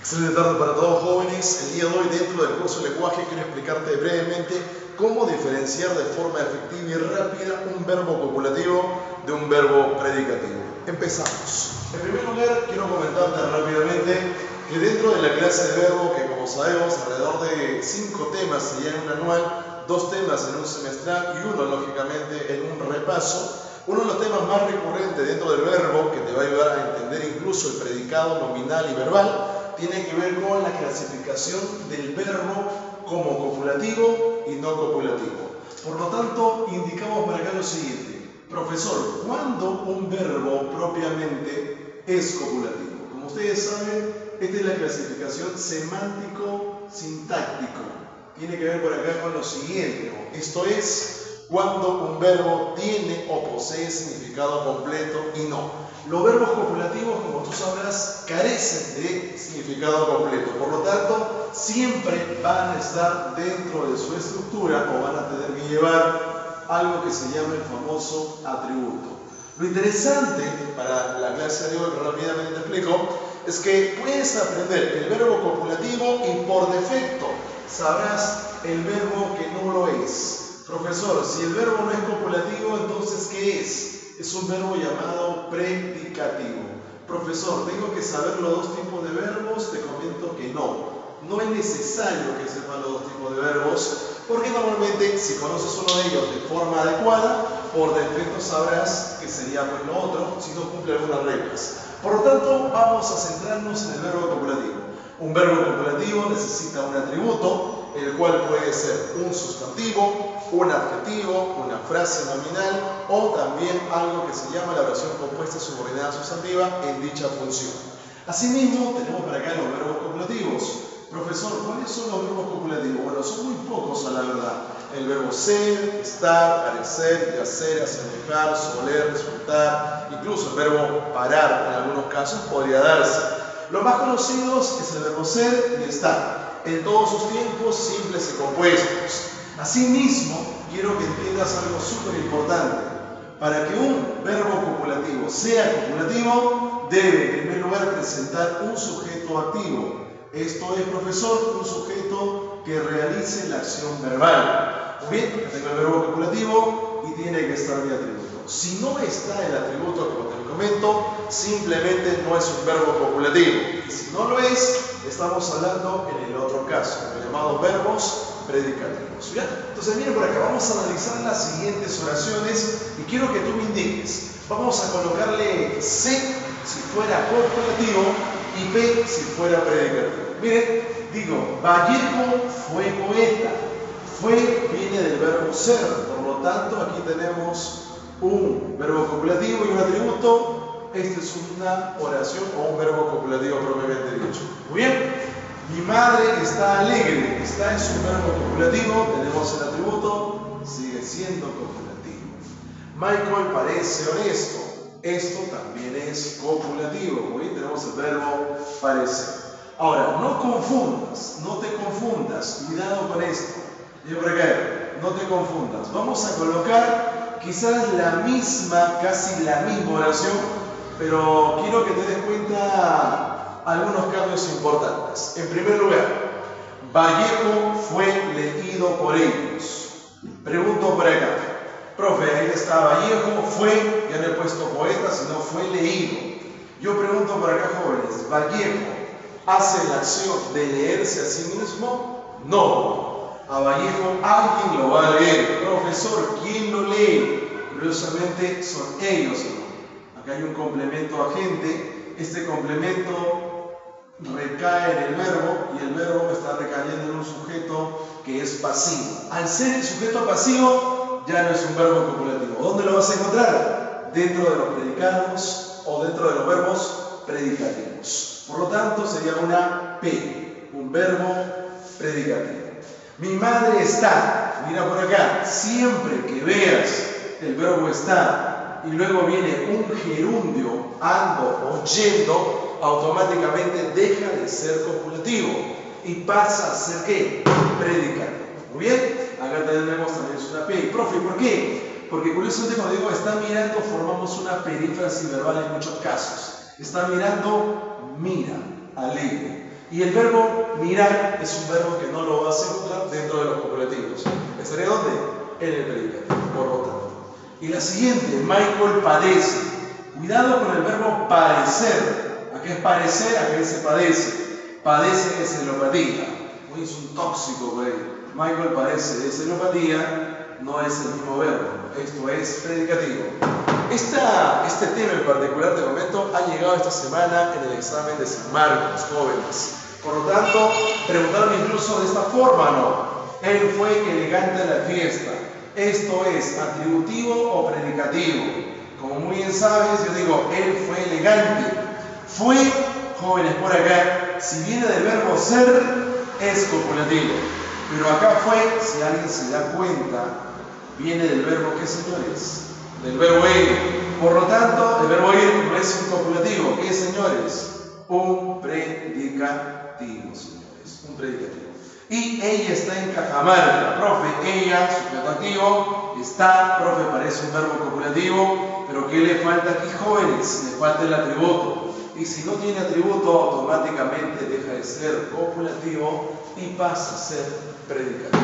Excelente tarde para todos jóvenes. El día de hoy dentro del curso de lenguaje quiero explicarte brevemente cómo diferenciar de forma efectiva y rápida un verbo copulativo de un verbo predicativo. Empezamos. En primer lugar quiero comentarte rápidamente que dentro de la clase de verbo, que como sabemos alrededor de 5 temas sería en un anual, 2 temas en un semestral y uno lógicamente en un repaso, uno de los temas más recurrentes dentro del verbo que te va a ayudar a entender incluso el predicado nominal y verbal tiene que ver con la clasificación del verbo como copulativo y no copulativo. Por lo tanto, indicamos para acá lo siguiente. Profesor, ¿cuándo un verbo propiamente es copulativo? Como ustedes saben, esta es la clasificación semántico-sintáctico. Tiene que ver por acá con lo siguiente, ¿no? Esto es, cuando un verbo tiene o posee significado completo y no. Los verbos copulativos, como tú sabrás, carecen de significado completo. Por lo tanto, siempre van a estar dentro de su estructura o van a tener que llevar algo que se llama el famoso atributo. Lo interesante para la clase de hoy, que rápidamente te explico, es que puedes aprender el verbo copulativo y por defecto sabrás el verbo que no lo es. Profesor, si el verbo no es copulativo, entonces ¿qué es? Es un verbo llamado predicativo. Profesor, ¿tengo que saber los dos tipos de verbos? Te comento que no. No es necesario que sepas los dos tipos de verbos, porque normalmente si conoces uno de ellos de forma adecuada, por defecto sabrás que sería pues lo otro, si no cumple algunas reglas. Por lo tanto, vamos a centrarnos en el verbo copulativo. Un verbo copulativo necesita un atributo, el cual puede ser un sustantivo, un adjetivo, una frase nominal o también algo que se llama la oración compuesta subordinada sustantiva en dicha función. Asimismo, tenemos para acá los verbos copulativos. Profesor, ¿cuáles son los verbos copulativos? Bueno, son muy pocos a la verdad. El verbo ser, estar, parecer, hacer, asemejar, soler, resultar, incluso el verbo parar en algunos casos podría darse. Los más conocidos es el verbo ser y estar, en todos sus tiempos simples y compuestos. Asimismo, quiero que entiendas algo súper importante. Para que un verbo copulativo sea copulativo, debe en primer lugar presentar un sujeto activo. Esto es, profesor, un sujeto que realice la acción verbal. Muy bien, porque tengo el verbo copulativo y tiene que estar mi atributo. Si no está el atributo, como te comento, simplemente no es un verbo copulativo. Y si no lo es, estamos hablando en el otro caso, los llamados verbos predicativos. ¿Bien? Entonces, miren por acá, vamos a analizar las siguientes oraciones y quiero que tú me indiques. Vamos a colocarle C si fuera copulativo y P si fuera predicativo. Miren, digo, Vallejo fue poeta. Fue viene del verbo ser, por lo tanto aquí tenemos un verbo copulativo y un atributo. Esta es una oración o un verbo copulativo propiamente dicho. Muy bien. Mi madre está alegre. Está es un verbo copulativo. Tenemos el atributo. Sigue siendo copulativo. Michael parece honesto. Esto también es copulativo. Muy bien. Tenemos el verbo parecer. Ahora, no confundas. No te confundas. Cuidado con esto. Y por acá, no te confundas. Vamos a colocar quizás la misma, casi la misma oración, pero quiero que te des cuenta algunos cambios importantes. En primer lugar, Vallejo fue leído por ellos. Pregunto por acá, profe, ahí está Vallejo, fue, ya no he puesto poeta, sino fue leído. Yo pregunto por acá, jóvenes, ¿Vallejo hace la acción de leerse a sí mismo? No. A Vallejo alguien lo va a leer. Profesor, ¿quién lo lee? Curiosamente son ellos. Acá hay un complemento agente. Este complemento recae en el verbo y el verbo está recayendo en un sujeto que es pasivo. Al ser el sujeto pasivo, ya no es un verbo copulativo. ¿Dónde lo vas a encontrar? Dentro de los predicados o dentro de los verbos predicativos. Por lo tanto, sería una P, un verbo predicativo. Mi madre está, mira por acá, siempre que veas el verbo estar y luego viene un gerundio, ando o yendo, automáticamente deja de ser copulativo y pasa a ser ¿qué? Predicativo. Muy bien, acá tenemos también una P. Profe, ¿por qué? Porque curiosamente cuando digo está mirando, formamos una perífrasis verbal en muchos casos. Está mirando, mira, alegre. Y el verbo mirar es un verbo que no lo vas a encontrar dentro de los copulativos. ¿Estaría dónde? En el predicativo, por lo tanto. Y la siguiente, Michael padece. Cuidado con el verbo padecer. ¿A qué es parecer? ¿A qué se padece? Padece de celopatía. Uy, es un tóxico por ahí. Michael padece de celopatía, no es el mismo verbo. Esto es predicativo. Este tema en particular, te comento, ha llegado esta semana en el examen de San Marcos, jóvenes. Por lo tanto, preguntaron incluso de esta forma, ¿no? Él fue elegante a la fiesta. ¿Esto es atributivo o predicativo? Como muy bien sabes, yo digo, él fue elegante. Fue, jóvenes por acá, si viene del verbo ser, es copulativo. Pero acá fue, si alguien se da cuenta, viene del verbo ¿qué, señores? Del verbo ir. Por lo tanto, el verbo ir no es un copulativo. ¿Qué, señores? Un predicativo, señores. Un predicativo. Y ella está en Cajamarca. Profe, ella, sujeto activo, está, profe, parece un verbo copulativo, pero ¿qué le falta aquí, jóvenes? Le falta el atributo. Y si no tiene atributo, automáticamente deja de ser copulativo y pasa a ser predicativo.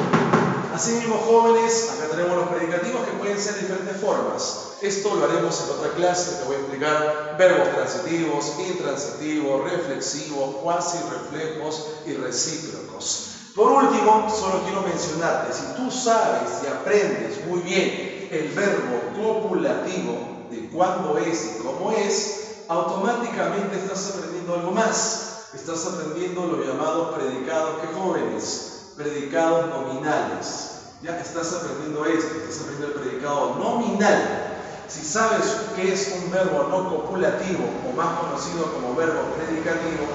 Asimismo, jóvenes, acá tenemos los predicativos que pueden ser de diferentes formas. Esto lo haremos en otra clase, te voy a explicar verbos transitivos, intransitivos, reflexivos, cuasi reflejos y recíprocos. Por último, solo quiero mencionarte, si tú sabes y aprendes muy bien el verbo copulativo de cuándo es y cómo es, automáticamente estás aprendiendo algo más. Estás aprendiendo los llamados predicados, ¿qué, jóvenes? Predicados nominales. Ya estás aprendiendo esto, estás aprendiendo el predicado nominal. Si sabes qué es un verbo no copulativo, o más conocido como verbo predicativo,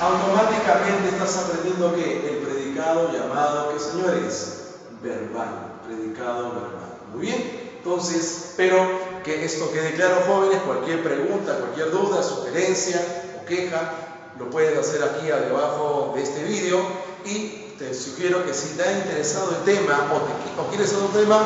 automáticamente estás aprendiendo que el predicado llamado, ¿qué, señores? Verbal, predicado verbal. Muy bien, entonces espero que esto quede claro, jóvenes. Cualquier pregunta, cualquier duda, sugerencia o queja, lo puedes hacer aquí debajo de este vídeo, y te sugiero que si te ha interesado el tema o quieres otro tema,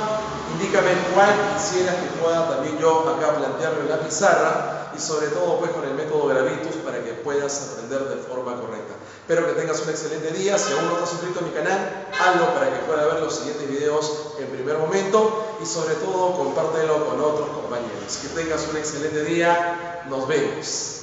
indícame cuál quisieras que pueda también yo acá plantearlo en la pizarra, y sobre todo pues con el método Gravitus para que puedas aprender de forma correcta. Espero que tengas un excelente día. Si aún no estás suscrito a mi canal, hazlo para que puedas ver los siguientes videos en primer momento, y sobre todo compártelo con otros compañeros. Que tengas un excelente día. Nos vemos.